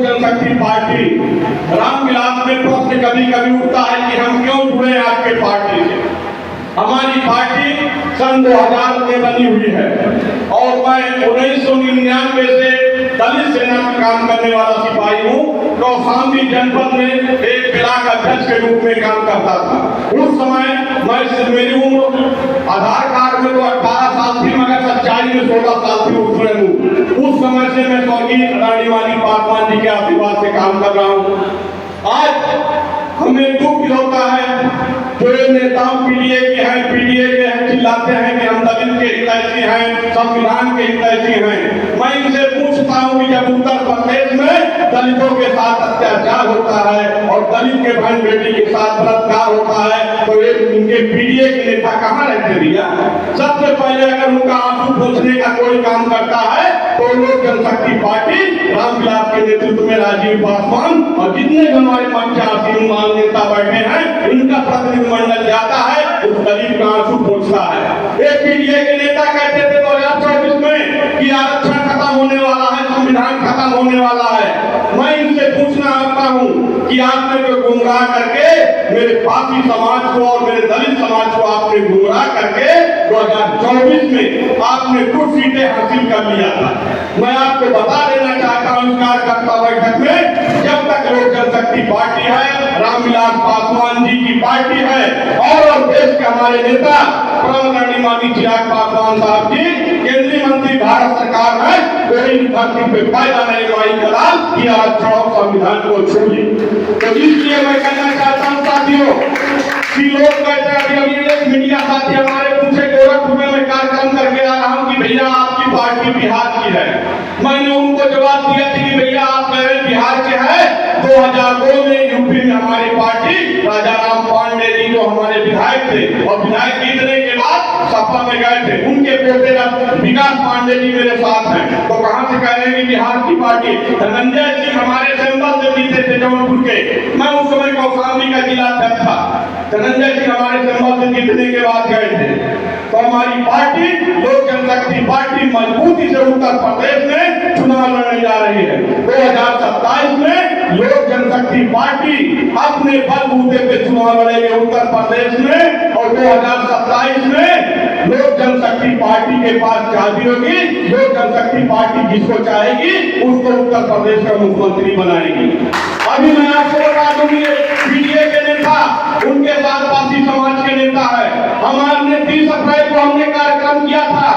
जनशक्ति party Ramvilas में प्रश्न कभी कभी उठता है कि हम क्यों जुड़े आपके पार्टी से। हमारी पार्टी सन 2000 में बनी हुई है और मैं 1999 से दलित सेना में काम करने वाला सिपाही हूँ। कौशाम्बी जनपद में एक ब्लॉक अध्यक्ष के रूप में काम करता था। उस समय मेरी उम्र आधार कार्ड में तो 18 साल थी, मगर सच्चाई में 16 साल थी उसमें हूँ। उस समय से मैं स्वर्गीय रानी वाली पासवान जी के आशीर्वाद से काम कर रहा हूँ। आज हमें दुख होता है जो नेताओं पीडीए के हैं चिल्लाते हैं कि हम दलित के हितैषी हैं, संविधान के हितैषी हैं। मैं इनसे पूछता हूँ कि जब उत्तर प्रदेश में दलितों के साथ अत्याचार होता है और दलित के बहन बेटी के साथ बलात्कार होता है तो इनके पीडीए के नेता कहाँ रहते भैया? सबसे पहले अगर उनका आंसू पोंछने का कोई काम करता है तो लोक जनशक्ति पार्टी रामविलास के नेतृत्व में राजीव पासवान और जितने हमारे मंच आसीन मान नेता बैठे हैं इनका प्रतिनिधिमंडल जाता है, उस गरीब का आंसू पोंछता है। एक पीडीए के नेता कहते थे 2024 में कि आरक्षण खत्म होने वाला है, संविधान खत्म होने वाला है। मैं इनसे पूछना चाहता हूँ कि आपने जो गुमराह करके मेरे पापी समाज को और मेरे दलित समाज को आपने गुमराह करके 2024 में आपने कुछ सीटें हासिल कर लिया था। मैं आपको बता देना चाहता हूँ इस कार्यकर्ता बैठक में जब तक लोक जनशक्ति पार्टी है, रामविलास पासवान जी की पार्टी है और देश के हमारे नेता प्रणमानी मानी चिराग पासवान साहब जी केंद्रीय मंत्री भारत सरकार है, कोई धरती पे फायदा नहीं लड़ाई करा कि आरक्षण और संविधान को छोड़िए। तो इसलिए मैं कहना चाहता हूँ साथियों कि लोग कहते हैं अभी एक मीडिया साथी हमारे पूछे गोरखपुर में मैं कार्यक्रम करके आ रहा हूँ कि भैया आपकी पार्टी बिहार की है। मैंने उनको जवाब दिया कि भैया आप कह रहे बिहार के हैं। 2002 में यूपी में हमारी पार्टी राजा राम पांडे जी जो हमारे विधायक थे और विधायक जीतने के बाद सपा में गए थे, उनके पोते विकास पांडे जी मेरे साथ हैं। तो कहां से कह रहे हैं बिहार की पार्टी? धनंजय सिंह हमारे सेंबल से जीते थे जौनपुर के, मैं उस समय कौशाम्बी का जिला अध्यक्ष था। धनंजय सिंह हमारे सेंबल से जीतने के बाद गए थे। तो हमारी पार्टी लोक जनशक्ति पार्टी मजबूती से उत्तर प्रदेश में चुनाव लड़ने जा रही है। 2027 में लोक जनशक्ति पार्टी अपने बलबूते पे चुनाव लड़ेगी उत्तर प्रदेश में और 2027 में लोक जनशक्ति पार्टी के पास चाबी होगी। लोक जनशक्ति पार्टी जिसको चाहेगी उसको उत्तर प्रदेश का मुख्यमंत्री बनाएगी। अभी मैं आपको बता दूं पीडीए के नेता उनके साथ पासी समाज के नेता है। हमारे 30 अप्रैल को हमने कार्यक्रम किया था।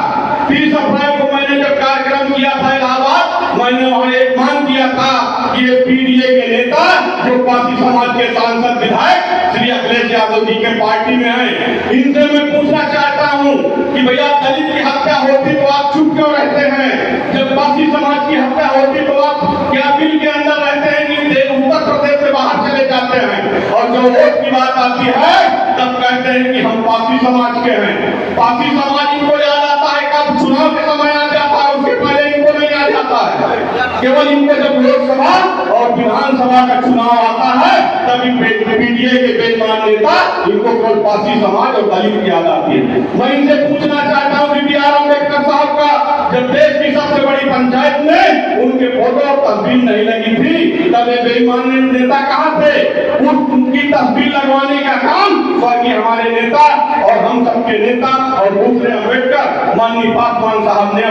30 अप्रैल को मैंने जब कार्यक्रम किया था इलाहाबाद, मैंने वहां एक मांग किया था कि ये पीडीए के नेता जो पासी समाज के सांसद विधायक श्री अखिलेश यादव जी के पार्टी में है, इनसे मैं पूछना चाहता हूं कि भैया दलित की हत्या होती तो आप चुप क्यों रहते हैं? जब पासी समाज की हत्या होती तो आप क्या बिल के अंदर रहते हैं कि उत्तर प्रदेश से बाहर चले जाते हैं? और जब वोट की बात आती है तब कहते हैं कि हम पासी समाज के हैं। पासी समाज इनको याद आता है कब? चुनाव के समय आ जाता है, उसके पहले इनको नहीं याद आता है। केवल इनको जब लोकसभा और विधानसभा का चुनाव आता है तभी पीडीए के बेईमान नेता इनको केवल पासी समाज और दलित की याद आती है। मैं इनसे पूछना चाहता हूँ कि बी.आर. अम्बेडकर साहब का जब देश की सबसे बड़ी पंचायत में उनके फोटो और तस्वीर नहीं लगी थी तब ये बेईमान नेता कहाँ थे? उनकी तस्वीर लगवाने का काम स्वर्गीय हमारे नेता और हम सबके नेता और दूसरे अम्बेडकर माननीय पासवान साहब ने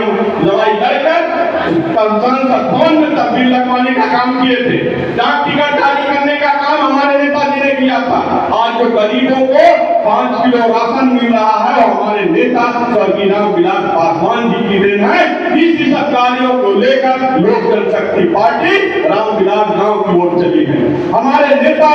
लड़ाई लड़कर संसद भवन में तस्वीर लगवाने का काम किए थे। डाक टिकट जारी करने का काम हमारे नेताजी ने किया था। आज जो गरीबों को 5 किलो राशन मिल रहा है और हमारे नेता स्वर्गीय रामविलास पासवान जी की देन है। इसी सब कार्यों को लेकर लोक जनशक्ति पार्टी रामविलास गांव की ओर चली है। हमारे नेता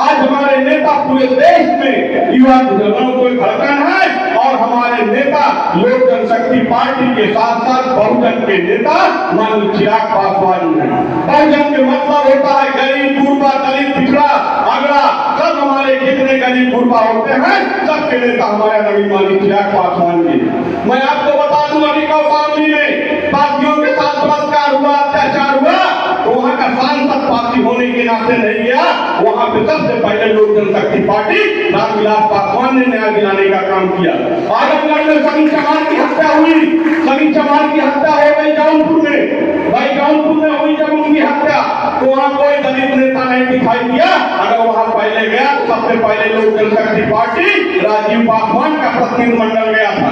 आज हमारे नेता पूरे देश में युवा जनों को धड़कन है और हमारे नेता लोक जनशक्ति पार्टी के साथ साथ बहुजन के नेता माननीय चिराग पासवान है। बहुजन के मतलब होता है गरीब, गुरबा, दलित, पिछड़ा, अगड़ा, सब हमारे जितने गरीब गुरबा होते हैं सबके नेता हमारे नवीन माननीय चिराग पासवान जी। मैं आपको बता दूं अभी कौशाम्बी में पार्टियों के साथ बलात्कार हुआ, अत्याचार हुआ तो वहां का सांसद पार्टी होने के नाते नहीं गया। वहां पे सबसे पहले लोक जनशक्ति पार्टी रामविलास पासवान ने न्याय दिलाने का काम किया। आजमगढ़ में सनी चमार की हत्या हुई, सनी चमार की हत्या हो गई जौनपुर में। भाई जौनपुर में हुई जब उनकी हत्या तो वहाँ कोई दलित नेता नहीं दिखाई दिया। अगर वहाँ पहले गया तो सबसे पहले लोक जनशक्ति पार्टी राजीव पासवान का प्रतिनिधिमंडल गया था,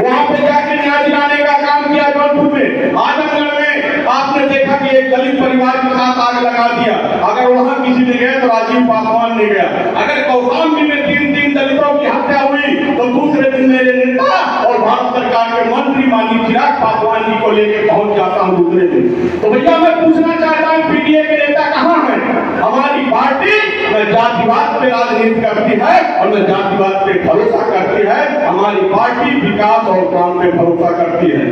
वहाँ पे जाके न्याय दिलाने का काम किया। जौनपुर में, आजमगढ़ में आपने देखा कि एक दलित परिवार के साथ आग लगा दिया, अगर वहाँ किसी ने गया तो राजीव पासवान ने गया। अगर कौशाम्बी में 3 दलितों की हत्या हुई तो दूसरे दिन मेरे नेता और भारत सरकार के मंत्री माननीय चिराग पासवान जी को लेकर पहुंच जाता हूं दूसरे दिन। तो भैया मैं पूछना चाहता हूं पीडीए के नेता कहां हैं? हमारी पार्टी न जातिवाद पे राजनीति करती है और न जातिवाद पे भरोसा करती है। हमारी पार्टी विकास और काम पे भरोसा करती है।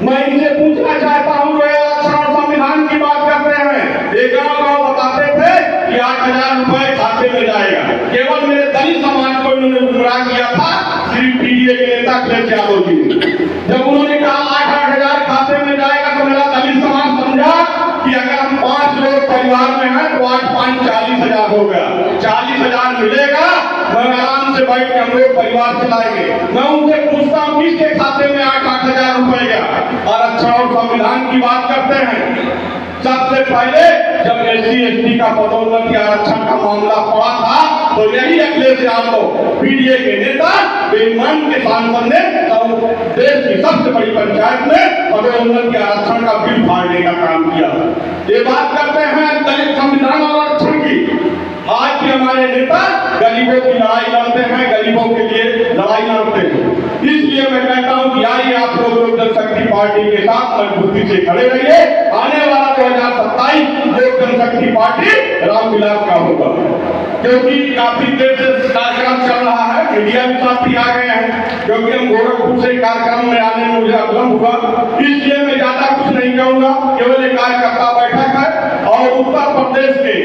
मैं इनसे पूछना चाहता हूं, जो आरक्षण और संविधान की बात करते हैं, एक गाँव बताते थे कि 8,000 रुपए खाते में जाएगा। केवल मेरे दलित समाज को इन्होंने गुमराह किया था सिर्फ पीडीए के नेता अखिलेश यादव जी ने। जब उन्होंने कहा 8,000 खाते में जाएगा तो मेरा दलित समाज समझा कि अगर हम 5 लोग परिवार में हैं तो 8 5 40,000 हो गया, 40,000 मिलेगा, मैं आराम से बैठ के हम लोग परिवार चलाएंगे। मैं उनसे पूछता हूँ किसके खाते में 8,000 रुपए गया? आरक्षण और संविधान की बात करते हैं, सबसे पहले जब SC/ST का पदोन्नति आरक्षण का मामला पड़ा था तो यही अखिलेश यादव पीडीए के नेता बेईमान के सांसद ने देश की सबसे बड़ी पंचायत में पदोन्नति आरक्षण का बिल फाड़ने का काम किया। ये बात करते हैं दलित संविधान और आरक्षण की। आज भी हमारे नेता गरीबों की लड़ाई लड़ते हैं, गरीबों के लिए लड़ाई लड़ते हैं। इसलिए मैं कहता हूं कि आइए आप लोग लोक जनशक्ति पार्टी के साथ मजबूती से खड़े रहिए। आने वाला 2027 लोक जनशक्ति पार्टी रामविलास का होगा, क्योंकि काफी देर से कार्यक्रम चल रहा है, मीडिया भी साथी आ गए हैं, क्योंकि हम गोरखपुर से कार्यक्रम में आने में मुझे अवलंब हुआ, इसलिए मैं ज्यादा कुछ नहीं कहूंगा। केवल एक कार्यकर्ता बैठक है और उत्तर प्रदेश के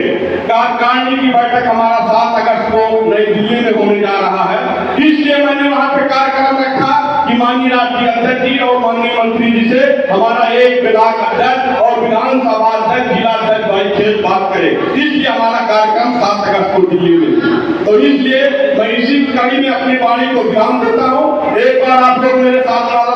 कार्यकारिणी की बैठक हमारा 7 अगस्त को नई दिल्ली में होने जा रहा है। इसलिए मैंने वहां पे कार्यक्रम रखा कि माननीय राष्ट्रीय अध्यक्ष जी और माननीय मंत्री जी से हमारा एक ब्लॉक अध्यक्ष और विधानसभा अध्यक्ष, जिला अध्यक्ष भाई खेल बात करे। इसलिए हमारा कार्यक्रम 7 अगस्त को दिल्ली में, तो इसलिए मैं इसी कड़ी में अपनी वाणी को विराम देता हूँ। एक बार आप लोग मेरे साथ